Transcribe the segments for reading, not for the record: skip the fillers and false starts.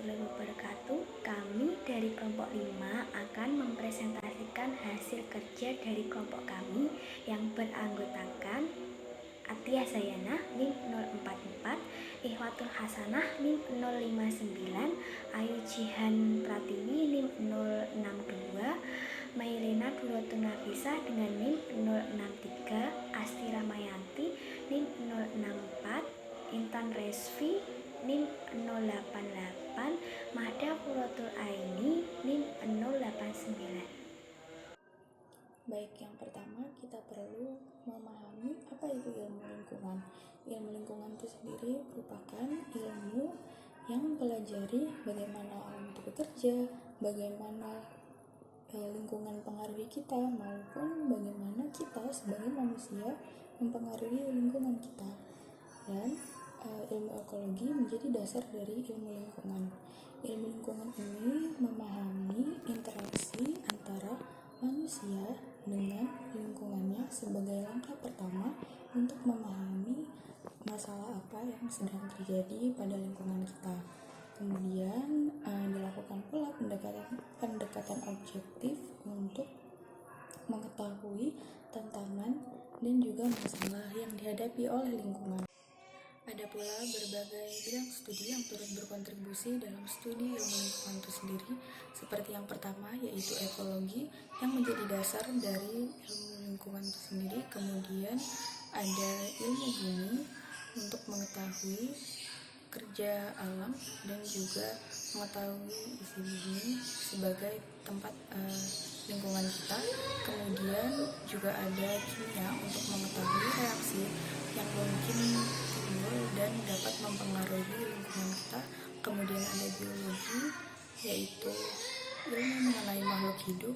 warahmatullahi wabarakatuh. Kami dari kelompok 5 akan mempresentasikan hasil kerja dari kelompok kami yang beranggotakan Atia Zayana NIM 044, Ikhwatul Hasanah NIM 059, Ayu Jihan Pratiwi NIM 062, Mailena Durotun Nafisa dengan NIM 063, Asti Ramayanti NIM 064, Intan Resvi NIM 088, Mahda Quratul Aini NIM 089. Baik, yang pertama kita perlu memahami apa itu ilmu lingkungan. Ilmu lingkungan itu sendiri merupakan ilmu yang mempelajari bagaimana alam itu bekerja, bagaimana lingkungan mempengaruhi kita, maupun bagaimana kita sebagai manusia mempengaruhi lingkungan kita. Dan ilmu ekologi menjadi dasar dari ilmu lingkungan. Ilmu lingkungan ini memahami interaksi antara manusia dengan lingkungannya sebagai langkah pertama untuk memahami masalah apa yang sedang terjadi pada lingkungan kita. Kemudian dilakukan pula pendekatan objektif untuk mengetahui tantangan dan juga masalah yang dihadapi oleh lingkungan. Ada pula berbagai bidang studi yang turut berkontribusi dalam studi ilmu lingkungan itu sendiri, seperti yang pertama yaitu ekologi yang menjadi dasar dari ilmu lingkungan itu sendiri. Kemudian ada ilmu bumi untuk mengetahui kerja alam dan juga mengetahui isi bumi sebagai tempat lingkungan kita. Kemudian juga ada kimia untuk mengetahui reaksi yang mungkin timbul dan dapat mempengaruhi lingkungan kita. Kemudian ada biologi, yaitu ilmu mengenai makhluk hidup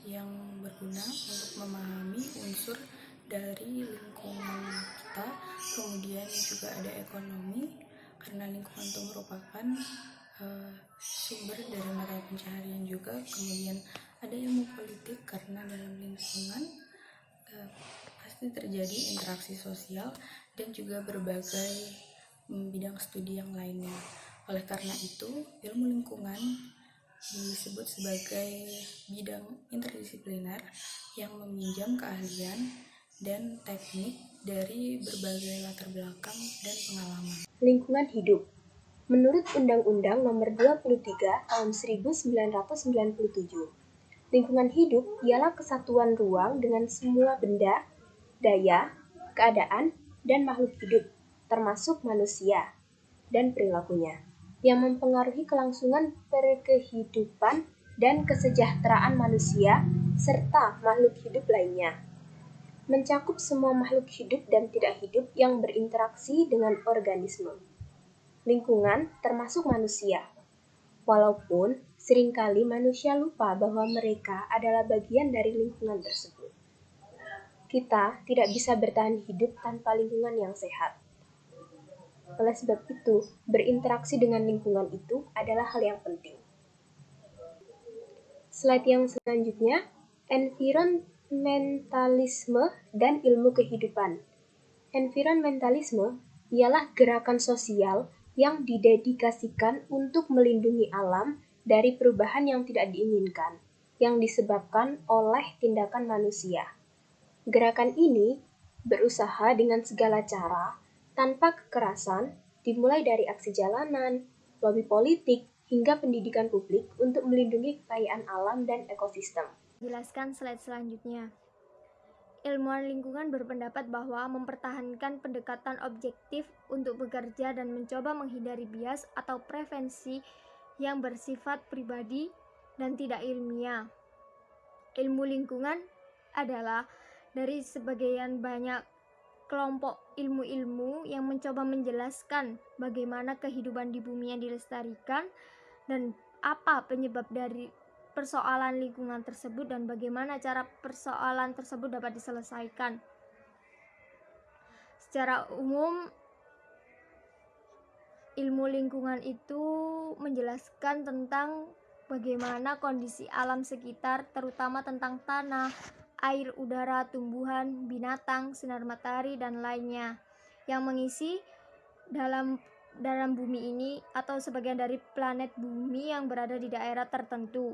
yang berguna untuk memahami unsur dari lingkungan kita. Kemudian juga ada ekonomi, karena lingkungan itu merupakan sumber dari mata pencaharian juga. Kemudian ada ilmu politik, karena dalam lingkungan pasti terjadi interaksi sosial dan juga berbagai bidang studi yang lainnya. Oleh karena itu, ilmu lingkungan disebut sebagai bidang interdisipliner yang meminjam keahlian dan teknik dari berbagai latar belakang dan pengalaman. Lingkungan hidup. Menurut Undang-Undang Nomor 23 Tahun 1997, lingkungan hidup ialah kesatuan ruang dengan semua benda, daya, keadaan, dan makhluk hidup, termasuk manusia, dan perilakunya, yang mempengaruhi kelangsungan perkehidupan dan kesejahteraan manusia serta makhluk hidup lainnya. Mencakup semua makhluk hidup dan tidak hidup yang berinteraksi dengan organisme. Lingkungan termasuk manusia. Walaupun seringkali manusia lupa bahwa mereka adalah bagian dari lingkungan tersebut. Kita tidak bisa bertahan hidup tanpa lingkungan yang sehat. Oleh sebab itu, berinteraksi dengan lingkungan itu adalah hal yang penting. Slide yang selanjutnya, environmentalisme dan ilmu kehidupan. Environmentalisme ialah gerakan sosial yang didedikasikan untuk melindungi alam dari perubahan yang tidak diinginkan, yang disebabkan oleh tindakan manusia. Gerakan ini berusaha dengan segala cara, tanpa kekerasan, dimulai dari aksi jalanan, lobi politik, hingga pendidikan publik untuk melindungi kekayaan alam dan ekosistem. Jelaskan slide selanjutnya. Ilmuwan lingkungan berpendapat bahwa mempertahankan pendekatan objektif untuk bekerja dan mencoba menghindari bias atau preferensi yang bersifat pribadi dan tidak ilmiah. Ilmu lingkungan adalah dari sebagian banyak kelompok ilmu-ilmu yang mencoba menjelaskan bagaimana kehidupan di bumi yang dilestarikan dan apa penyebab dari persoalan lingkungan tersebut dan bagaimana cara persoalan tersebut dapat diselesaikan. Secara umum, ilmu lingkungan itu menjelaskan tentang bagaimana kondisi alam sekitar, terutama tentang tanah, air, udara, tumbuhan, binatang, sinar matahari, dan lainnya yang mengisi dalam dalam bumi ini atau sebagian dari planet bumi yang berada di daerah tertentu.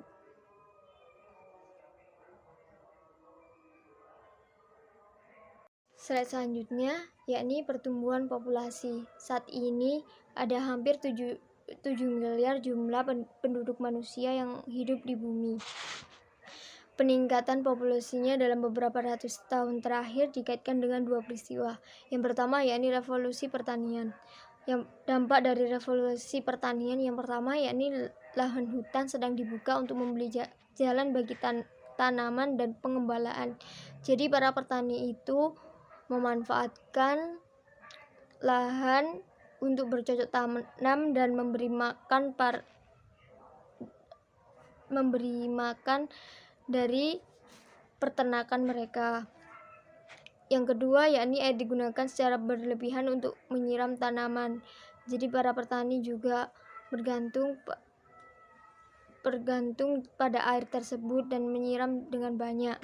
Slide selanjutnya yakni pertumbuhan populasi. Saat ini ada hampir 7 miliar jumlah penduduk manusia yang hidup di bumi. Peningkatan populasinya dalam beberapa ratus tahun terakhir dikaitkan dengan dua peristiwa. Yang pertama yakni revolusi pertanian. Yang dampak dari revolusi pertanian yang pertama yakni lahan hutan sedang dibuka untuk membeli jalan bagi tanaman dan pengembalaan. Jadi para petani itu memanfaatkan lahan untuk bercocok tanam dan memberi makan dari peternakan mereka. Yang kedua yakni air digunakan secara berlebihan untuk menyiram tanaman. Jadi para petani juga bergantung pada air tersebut dan menyiram dengan banyak.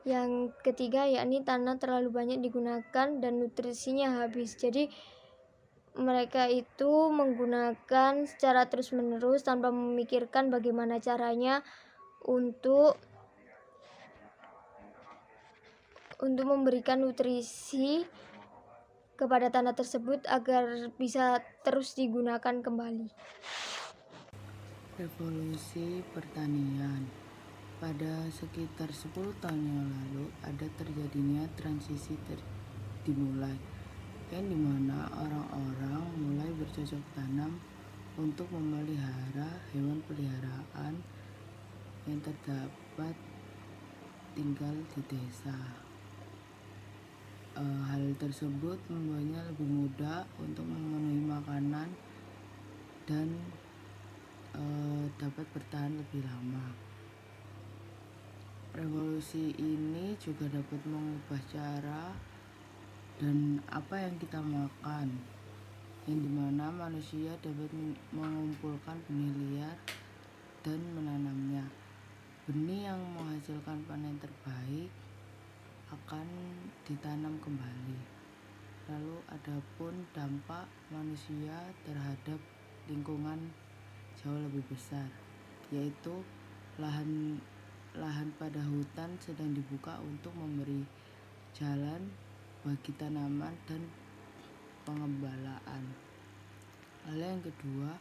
Yang ketiga yakni tanah terlalu banyak digunakan dan nutrisinya habis. Jadi mereka itu menggunakan secara terus-menerus tanpa memikirkan bagaimana caranya untuk memberikan nutrisi kepada tanah tersebut agar bisa terus digunakan kembali. Revolusi pertanian. Pada sekitar 10 tahun yang lalu ada terjadinya transisi dimulai, yang dimana orang-orang mulai bercocok tanam untuk memelihara hewan peliharaan yang terdapat tinggal di desa. Hal tersebut membuatnya lebih mudah untuk memenuhi makanan dan dapat bertahan lebih lama. Revolusi ini juga dapat mengubah cara dan apa yang kita makan, yang dimana manusia dapat mengumpulkan benih liar dan menanamnya. Benih yang menghasilkan panen terbaik akan ditanam kembali. Lalu adapun dampak manusia terhadap lingkungan jauh lebih besar, yaitu lahan pada hutan sedang dibuka untuk memberi jalan bagi tanaman dan pengembalaan. Lalu yang kedua,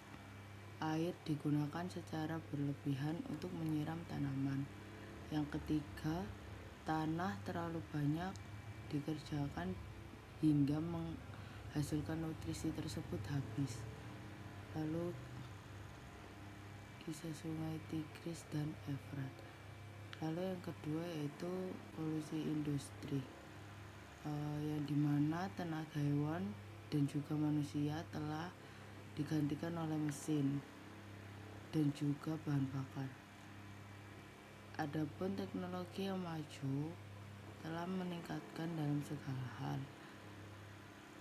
air digunakan secara berlebihan untuk menyiram tanaman. Yang ketiga, tanah terlalu banyak dikerjakan hingga menghasilkan nutrisi tersebut habis. Lalu kisah sungai Tigris dan Efrat. Lalu yang kedua yaitu polusi industri, yang dimana tenaga hewan dan juga manusia telah digantikan oleh mesin dan juga bahan bakar. Adapun teknologi yang maju telah meningkatkan dalam segala hal,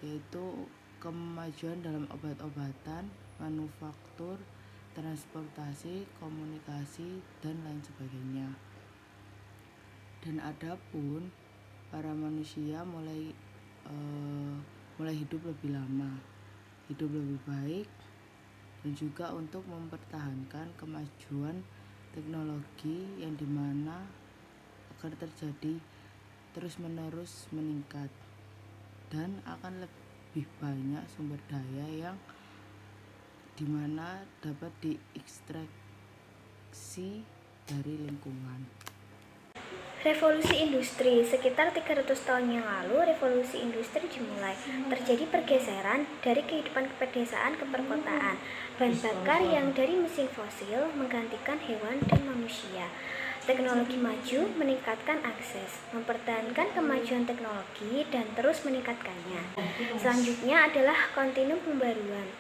yaitu kemajuan dalam obat-obatan, manufaktur, transportasi, komunikasi, dan lain sebagainya. Dan adapun para manusia mulai hidup lebih lama, hidup lebih baik, dan juga untuk mempertahankan kemajuan teknologi yang dimana akan terjadi terus-menerus meningkat dan akan lebih banyak sumber daya yang dimana dapat diekstraksi dari lingkungan. Revolusi industri. Sekitar 300 tahun yang lalu, revolusi industri dimulai. Terjadi pergeseran dari kehidupan pedesaan ke perkotaan. Bahan bakar yang dari mesin fosil menggantikan hewan dan manusia. Teknologi maju meningkatkan akses, mempertahankan kemajuan teknologi dan terus meningkatkannya. Selanjutnya adalah kontinum pembaruan.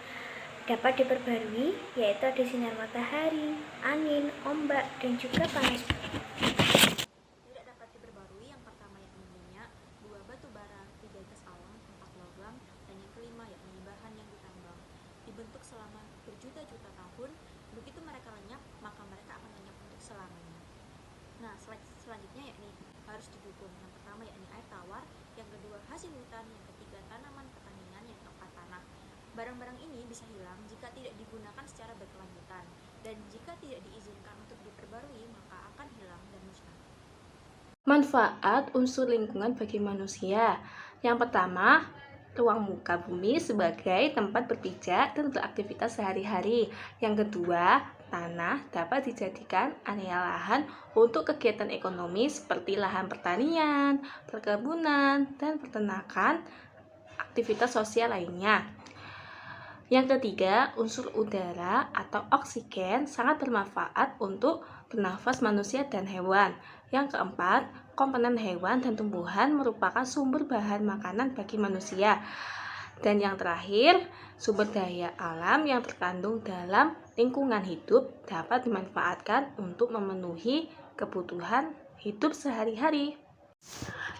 Dapat diperbarui, yaitu ada sinar matahari, angin, ombak, dan juga panas. Tidak dapat diperbarui yang pertama yakni minyak, 2 batu bara, 3 gas alam, 4 logam, dan yang kelima yakni bahan yang ditambang. Dibentuk selama berjuta-juta tahun, begitu mereka lenyap, maka mereka akan lenyap untuk selamanya. Nah, selanjutnya yakni harus didukung. Yang pertama yakni air tawar, yang kedua hasil hutan, yang ketiga tanaman pertanian, yang keempat tanah. Barang-barang ini bisa hilang jika tidak digunakan secara berkelanjutan, dan jika tidak diizinkan untuk diperbarui, maka akan hilang dan musnah. Manfaat unsur lingkungan bagi manusia. Yang pertama, ruang muka bumi sebagai tempat berpijak dan beraktivitas sehari-hari. Yang kedua, tanah dapat dijadikan area lahan untuk kegiatan ekonomi seperti lahan pertanian, perkebunan, dan peternakan, aktivitas sosial lainnya. Yang ketiga, unsur udara atau oksigen sangat bermanfaat untuk bernafas manusia dan hewan. Yang keempat, komponen hewan dan tumbuhan merupakan sumber bahan makanan bagi manusia. Dan yang terakhir, sumber daya alam yang terkandung dalam lingkungan hidup dapat dimanfaatkan untuk memenuhi kebutuhan hidup sehari-hari.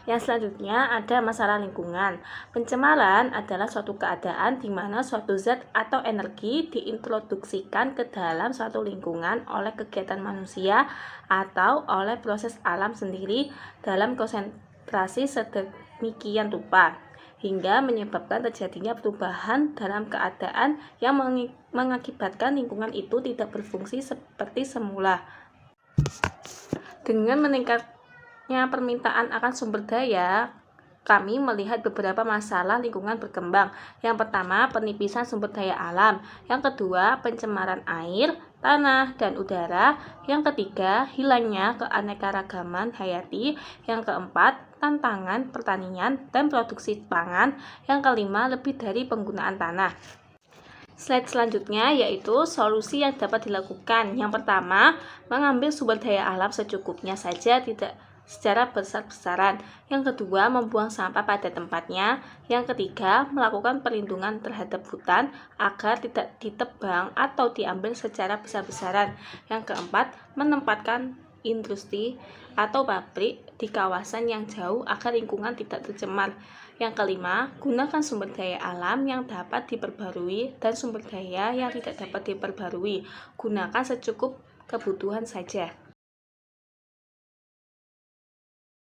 Yang selanjutnya ada masalah lingkungan. Pencemaran adalah suatu keadaan di mana suatu zat atau energi diintroduksikan ke dalam suatu lingkungan oleh kegiatan manusia atau oleh proses alam sendiri dalam konsentrasi sedemikian rupa, hingga menyebabkan terjadinya perubahan dalam keadaan yang mengakibatkan lingkungan itu tidak berfungsi seperti semula. Dengan meningkatnya permintaan akan sumber daya, kami melihat beberapa masalah lingkungan berkembang. Yang pertama, penipisan sumber daya alam. Yang kedua, pencemaran air, tanah, dan udara. Yang ketiga, hilangnya keanekaragaman hayati. Yang keempat, tantangan pertanian dan produksi pangan. Yang kelima, lebih dari penggunaan tanah. Slide selanjutnya yaitu solusi yang dapat dilakukan. Yang pertama, mengambil sumber daya alam secukupnya saja, tidak secara besar-besaran. Yang kedua, membuang sampah pada tempatnya. Yang ketiga, melakukan perlindungan terhadap hutan agar tidak ditebang atau diambil secara besar-besaran. Yang keempat, menempatkan industri atau pabrik di kawasan yang jauh agar lingkungan tidak tercemar. Yang kelima, gunakan sumber daya alam yang dapat diperbarui dan sumber daya yang tidak dapat diperbarui. Gunakan secukup kebutuhan saja.